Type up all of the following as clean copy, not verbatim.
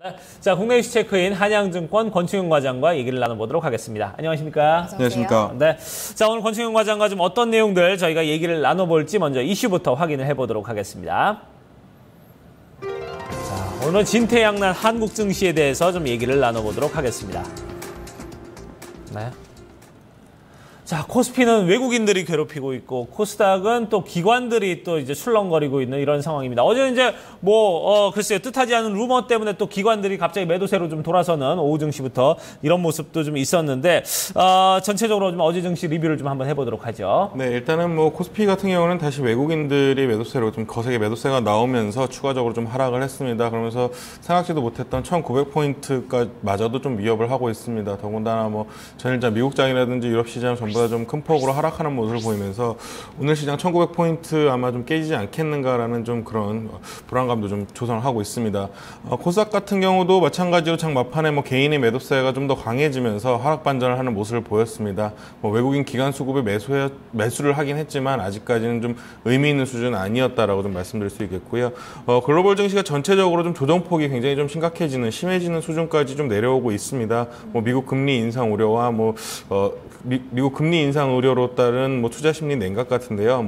네. 자, 국내 이슈 체크인 한양증권 권충현 과장과 얘기를 나눠보도록 하겠습니다. 안녕하십니까? 안녕하십니까? 네. 자, 오늘 권충현 과장과 좀 어떤 내용들 저희가 얘기를 나눠볼지 먼저 이슈부터 확인을 해보도록 하겠습니다. 자, 오늘 진퇴양난 한국 증시에 대해서 좀 얘기를 나눠보도록 하겠습니다. 네. 자, 코스피는 외국인들이 괴롭히고 있고 코스닥은 또 기관들이 또 이제 출렁거리고 있는 이런 상황입니다. 어제 이제 글쎄요, 뜻하지 않은 루머 때문에 또 기관들이 갑자기 매도세로 좀 돌아서는 오후 증시부터 이런 모습도 좀 있었는데 전체적으로 좀 어제 증시 리뷰를 좀 한번 해보도록 하죠. 네, 일단은 코스피 같은 경우는 다시 외국인들이 매도세로 좀 거세게 매도세가 나오면서 추가적으로 좀 하락을 했습니다. 그러면서 생각지도 못했던 1,900포인트까지 마저도 좀 위협을 하고 있습니다. 더군다나 전일자 미국장이라든지 유럽 시장 전부 다 좀 큰 폭으로 하락하는 모습을 보이면서 오늘 시장 1,900포인트 아마 좀 깨지지 않겠는가라는 좀 그런 불안감도 좀 조성을 하고 있습니다. 코스닥 같은 경우도 마찬가지로 장 막판에 개인의 매도세가 좀 더 강해지면서 하락 반전을 하는 모습을 보였습니다. 외국인 기관 수급에 매수를 하긴 했지만 아직까지는 좀 의미 있는 수준은 아니었다라고 좀 말씀드릴 수 있겠고요. 글로벌 증시가 전체적으로 좀 조정폭이 굉장히 좀 심해지는 수준까지 좀 내려오고 있습니다. 미국 금리 인상 우려와 미국 금리 인상 우려로 따른 투자 심리 냉각 같은데요.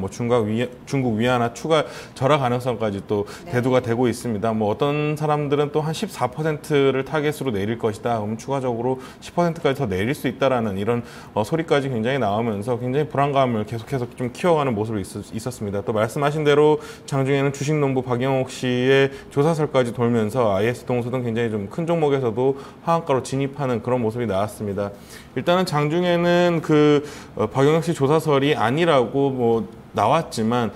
중국 위안화 추가 절하 가능성까지 또 대두가 되고 있습니다. 어떤 사람들은 또 한 14%를 타겟으로 내릴 것이다. 그럼 추가적으로 10%까지 더 내릴 수 있다라는 이런 소리까지 굉장히 나오면서 굉장히 불안감을 계속해서 좀 키워가는 모습이 있었습니다. 또 말씀하신 대로 장중에는 주식논부 박영옥 씨의 조사설까지 돌면서 IS 동소등 굉장히 좀 큰 종목에서도 하한가로 진입하는 그런 모습이 나왔습니다. 일단은 장중에는 박영혁 씨 조사설이 아니라고 나왔지만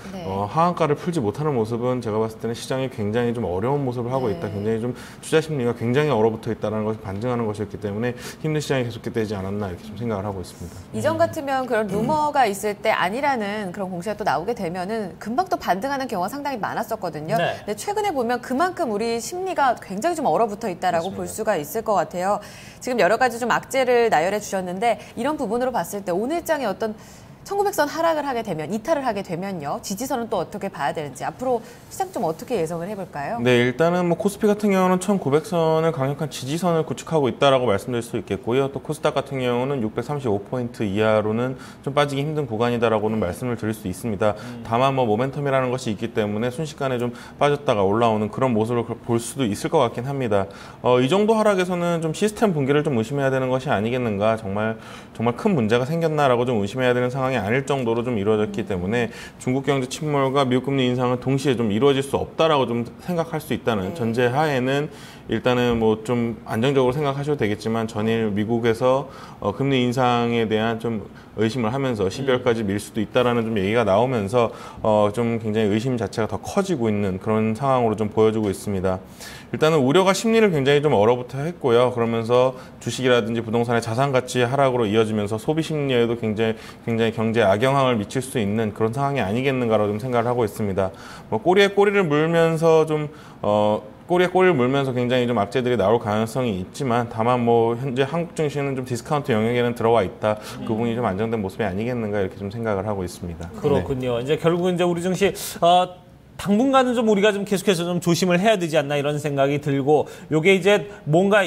하한가를 풀지 못하는 모습은 제가 봤을 때는 시장이 굉장히 좀 어려운 모습을 하고 있다. 굉장히 좀 투자 심리가 굉장히 얼어붙어 있다는 것을 반증하는 것이었기 때문에 힘든 시장이 계속되지 않았나 이렇게 좀 생각을 하고 있습니다. 이전 같으면 그런 루머가 있을 때 아니라는 그런 공시가 또 나오게 되면은 금방 또 반등하는 경우가 상당히 많았었거든요. 네. 근데 최근에 보면 그만큼 우리 심리가 굉장히 좀 얼어붙어 있다라고 볼 수가 있을 것 같아요. 지금 여러 가지 좀 악재를 나열해 주셨는데 이런 부분으로 봤을 때 오늘장에 어떤 1900선 하락을 하게 되면, 이탈을 하게 되면요. 지지선은 또 어떻게 봐야 되는지 앞으로 시장 좀 어떻게 예상을 해볼까요? 네, 일단은 코스피 같은 경우는 1900선을 강력한 지지선을 구축하고 있다라고 말씀드릴 수 있겠고요. 또 코스닥 같은 경우는 635포인트 이하로는 좀 빠지기 힘든 구간이다라고는 말씀을 드릴 수 있습니다. 다만 모멘텀이라는 것이 있기 때문에 순식간에 좀 빠졌다가 올라오는 그런 모습을 볼 수도 있을 것 같긴 합니다. 이 정도 하락에서는 좀 시스템 붕괴를 좀 의심해야 되는 것이 아니겠는가. 정말 큰 문제가 생겼나라고 좀 의심해야 되는 상황이 아닐 정도로 좀 이루어졌기 때문에 중국 경제 침몰과 미국 금리 인상은 동시에 좀 이루어질 수 없다라고 좀 생각할 수 있다는 전제 하에는 일단은 좀 안정적으로 생각하셔도 되겠지만 전일 미국에서 금리 인상에 대한 좀 의심을 하면서 12월까지 밀 수도 있다라는 좀 얘기가 나오면서 좀 굉장히 의심 자체가 더 커지고 있는 그런 상황으로 좀 보여지고 있습니다. 일단은 우려가 심리를 굉장히 좀 얼어붙어 했고요. 그러면서 주식이라든지 부동산의 자산 가치 하락으로 이어지면서 소비 심리에도 굉장히 경제에 악영향을 미칠 수 있는 그런 상황이 아니겠는가라고 좀 생각을 하고 있습니다. 꼬리에 꼬리를 물면서 꼬리에 꼬리를 물면서 굉장히 좀 악재들이 나올 가능성이 있지만 다만 현재 한국 증시는 좀 디스카운트 영역에는 들어와 있다. 그 부분이 좀 안정된 모습이 아니겠는가 이렇게 좀 생각을 하고 있습니다. 그렇군요. 이제 결국은 이제 우리 증시 당분간은 좀 우리가 좀 계속해서 좀 조심을 해야 되지 않나 이런 생각이 들고 요게 이제 뭔가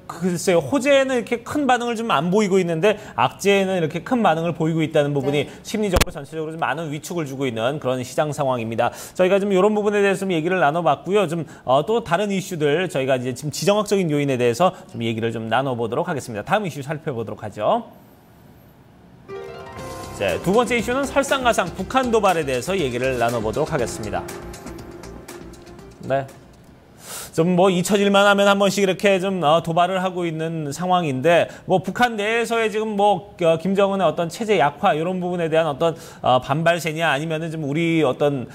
글쎄요, 호재는 이렇게 큰 반응을 좀 안 보이고 있는데 악재는 이렇게 큰 반응을 보이고 있다는 부분이 심리적으로 전체적으로 좀 많은 위축을 주고 있는 그런 시장 상황입니다. 저희가 좀 이런 부분에 대해서 좀 얘기를 나눠봤고요. 좀 또 다른 이슈들 저희가 이제 지금 지정학적인 요인에 대해서 좀 얘기를 좀 나눠보도록 하겠습니다. 다음 이슈 살펴보도록 하죠. 네, 두 번째 이슈는 설상가상 북한 도발에 대해서 얘기를 나눠보도록 하겠습니다. 네. 좀 잊혀질만 하면 한 번씩 이렇게 좀 도발을 하고 있는 상황인데 북한 내에서의 지금 김정은의 어떤 체제 약화 이런 부분에 대한 어떤 반발세냐 아니면은 좀 우리 어떤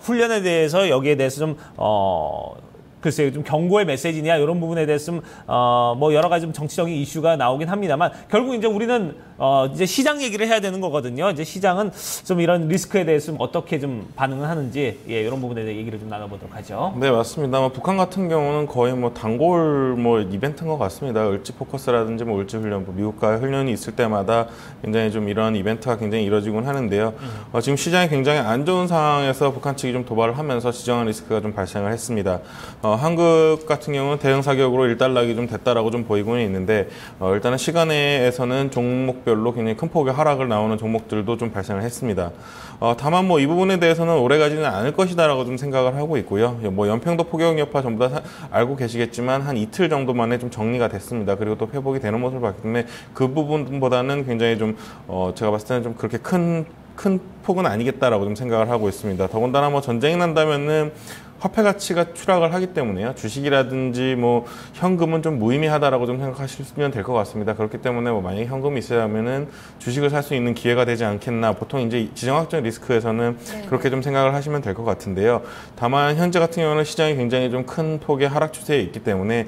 훈련에 대해서 여기에 대해서 좀 글쎄요, 좀 경고의 메시지냐 이런 부분에 대해서 좀 여러 가지 좀 정치적인 이슈가 나오긴 합니다만 결국 이제 우리는 이제 시장 얘기를 해야 되는 거거든요. 이제 시장은 좀 이런 리스크에 대해서 좀 어떻게 좀 반응을 하는지 이런 부분에 대해 얘기를 좀 나눠보도록 하죠. 네, 맞습니다. 북한 같은 경우는 거의 단골 이벤트인 것 같습니다. 을지 포커스라든지 을지 훈련, 미국과 훈련이 있을 때마다 굉장히 좀 이런 이벤트가 굉장히 이루어지곤 하는데요. 지금 시장이 굉장히 안 좋은 상황에서 북한 측이 좀 도발을 하면서 지정한 리스크가 좀 발생을 했습니다. 한국 같은 경우는 대응 사격으로 일단락이 좀 됐다라고 좀 보이고는 있는데 일단은 시간에서는 종목별로 굉장히 큰 폭의 하락을 나오는 종목들도 좀 발생을 했습니다. 다만 이 부분에 대해서는 오래 가지는 않을 것이다라고 좀 생각을 하고 있고요. 연평도 포격 여파 전부 다 알고 계시겠지만 한 이틀 정도 만에 좀 정리가 됐습니다. 그리고 또 회복이 되는 모습을 봤기 때문에 그 부분보다는 굉장히 좀 제가 봤을 때는 좀 그렇게 큰 폭은 아니겠다라고 좀 생각을 하고 있습니다. 더군다나 전쟁이 난다면은 화폐 가치가 추락을 하기 때문에요. 주식이라든지 현금은 좀 무의미하다라고 좀 생각하시면 될 것 같습니다. 그렇기 때문에 만약에 현금이 있어야면은 주식을 살 수 있는 기회가 되지 않겠나. 보통 이제 지정학적 리스크에서는 그렇게 좀 생각을 하시면 될 것 같은데요. 다만 현재 같은 경우는 시장이 굉장히 좀 큰 폭의 하락 추세에 있기 때문에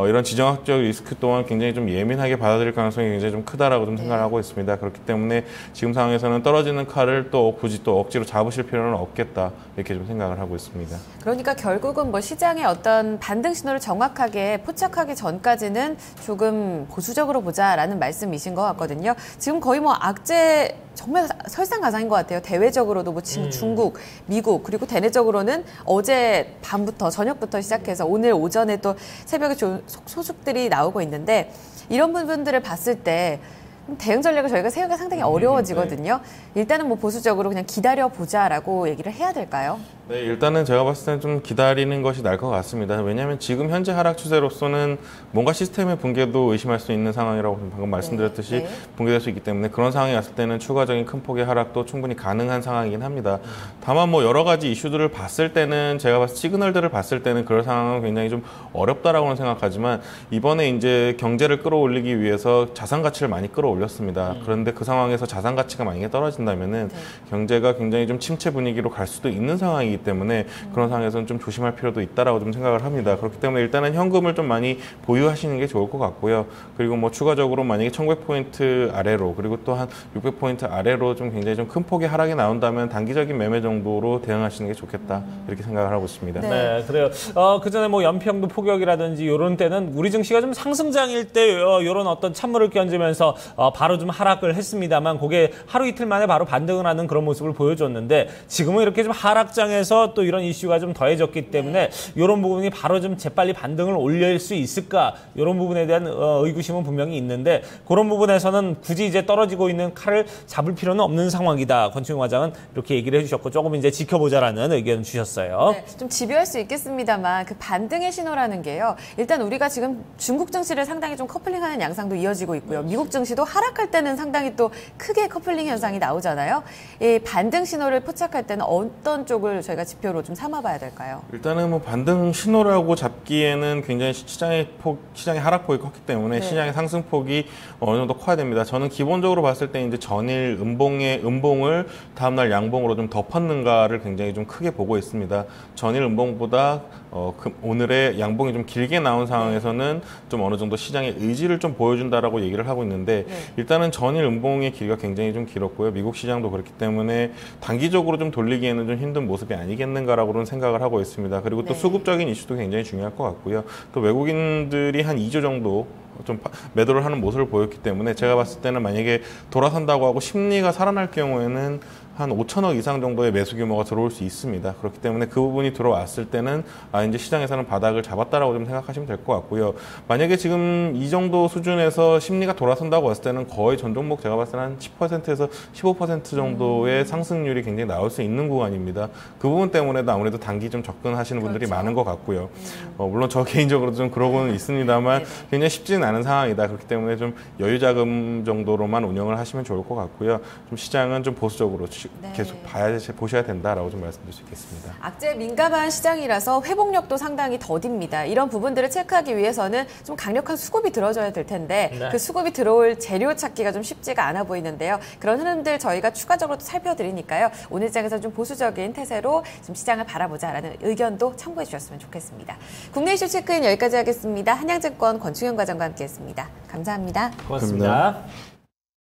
이런 지정학적 리스크 또한 굉장히 좀 예민하게 받아들일 가능성이 굉장히 좀 크다라고 좀 생각을 하고 있습니다. 그렇기 때문에 지금 상황에서는 떨어지는 칼을 또 굳이 또 억지로 잡으실 필요는 없겠다. 이렇게 좀 생각을 하고 있습니다. 그러니까 결국은 시장의 어떤 반등 신호를 정확하게 포착하기 전까지는 조금 보수적으로 보자라는 말씀이신 것 같거든요. 지금 거의 악재 정말 설상가상인 것 같아요. 대외적으로도 지금 중국, 미국 그리고 대내적으로는 어제 밤부터 저녁부터 시작해서 오늘 오전에 또 새벽에 소식들이 나오고 있는데 이런 부분들을 봤을 때 대응 전략을 저희가 세우기가 상당히 어려워지거든요. 일단은 보수적으로 그냥 기다려보자라고 얘기를 해야 될까요? 네, 일단은 제가 봤을 때는 좀 기다리는 것이 나을 것 같습니다. 왜냐하면 지금 현재 하락 추세로서는 뭔가 시스템의 붕괴도 의심할 수 있는 상황이라고 방금 말씀드렸듯이 붕괴될 수 있기 때문에 그런 상황이 왔을 때는 추가적인 큰 폭의 하락도 충분히 가능한 상황이긴 합니다. 다만 여러 가지 이슈들을 봤을 때는 제가 봤을 때 시그널들을 봤을 때는 그럴 상황은 굉장히 좀 어렵다라고는 생각하지만 이번에 이제 경제를 끌어올리기 위해서 자산 가치를 많이 끌어올렸습니다. 그런데 그 상황에서 자산 가치가 만약에 떨어진다면은 경제가 굉장히 좀 침체 분위기로 갈 수도 있는 상황이기 때문에 그런 상황에서는 좀 조심할 필요도 있다라고 좀 생각을 합니다. 그렇기 때문에 일단은 현금을 좀 많이 보유하시는 게 좋을 것 같고요. 그리고 추가적으로 만약에 1,900포인트 아래로 그리고 또 한 600포인트 아래로 좀 굉장히 좀 큰 폭의 하락이 나온다면 단기적인 매매 정도로 대응하시는 게 좋겠다 이렇게 생각을 하고 있습니다. 네, 그래요. 그 전에 연평도 포격이라든지 이런 때는 우리 증시가 좀 상승장일 때 이런 어떤 찬물을 끼얹으면서 바로 좀 하락을 했습니다만 그게 하루 이틀 만에 바로 반등을 하는 그런 모습을 보여줬는데 지금은 이렇게 좀 하락장에서 또 이런 이슈가 좀 더해졌기 때문에 이런 부분이 바로 좀 재빨리 반등을 올릴 수 있을까 이런 부분에 대한 의구심은 분명히 있는데 그런 부분에서는 굳이 이제 떨어지고 있는 칼을 잡을 필요는 없는 상황이다. 권충용 과장은 이렇게 얘기를 해주셨고 조금 이제 지켜보자라는 의견 주셨어요. 네, 좀 집요할 수 있겠습니다만 그 반등의 신호라는 게요. 일단 우리가 지금 중국 증시를 상당히 좀 커플링하는 양상도 이어지고 있고요. 미국 증시도 하락할 때는 상당히 또 크게 커플링 현상이 나오잖아요. 이 반등 신호를 포착할 때는 어떤 쪽을 저희가 지표로 좀 삼아봐야 될까요? 일단은 반등 신호라고 잡기에는 굉장히 시장의 하락폭이 컸기 때문에 시장의 상승폭이 어느 정도 커야 됩니다. 저는 기본적으로 봤을 때 이제 전일 음봉을 다음날 양봉으로 좀 덮었는가를 굉장히 좀 크게 보고 있습니다. 전일 음봉보다 오늘의 양봉이 좀 길게 나온 상황에서는 좀 어느 정도 시장의 의지를 좀 보여준다라고 얘기를 하고 있는데 일단은 전일 음봉의 길이가 굉장히 좀 길었고요. 미국 시장도 그렇기 때문에 단기적으로 좀 돌리기에는 좀 힘든 모습이 아니겠는가라고는 생각을 하고 있습니다. 그리고 또 수급적인 이슈도 굉장히 중요할 것 같고요. 또 외국인들이 한 2조 정도 좀 매도를 하는 모습을 보였기 때문에 제가 봤을 때는 만약에 돌아선다고 하고 심리가 살아날 경우에는 한 5천억 이상 정도의 매수 규모가 들어올 수 있습니다. 그렇기 때문에 그 부분이 들어왔을 때는 이제 시장에서는 바닥을 잡았다라고 좀 생각하시면 될 것 같고요. 만약에 지금 이 정도 수준에서 심리가 돌아선다고 했을 때는 거의 전 종목 제가 봤을 때는 한 10%에서 15% 정도의 상승률이 굉장히 나올 수 있는 구간입니다. 그 부분 때문에도 아무래도 단기 좀 접근하시는 분들이 많은 것 같고요. 물론 저 개인적으로도 좀 그러고는 있습니다만 굉장히 쉽지는 않은 상황이다. 그렇기 때문에 좀 여유 자금 정도로만 운영을 하시면 좋을 것 같고요. 좀 시장은 좀 보수적으로 계속 보셔야 된다라고 좀 말씀드릴 수 있겠습니다. 악재에 민감한 시장이라서 회복력도 상당히 더딥니다. 이런 부분들을 체크하기 위해서는 좀 강력한 수급이 들어줘야 될 텐데 그 수급이 들어올 재료 찾기가 좀 쉽지가 않아 보이는데요. 그런 흐름들 저희가 추가적으로 살펴드리니까요. 오늘 장에서 좀 보수적인 태세로 좀 시장을 바라보자라는 의견도 참고해 주셨으면 좋겠습니다. 국내 이슈 체크인 여기까지 하겠습니다. 한양증권 권충현 과장과 함께했습니다. 감사합니다. 고맙습니다.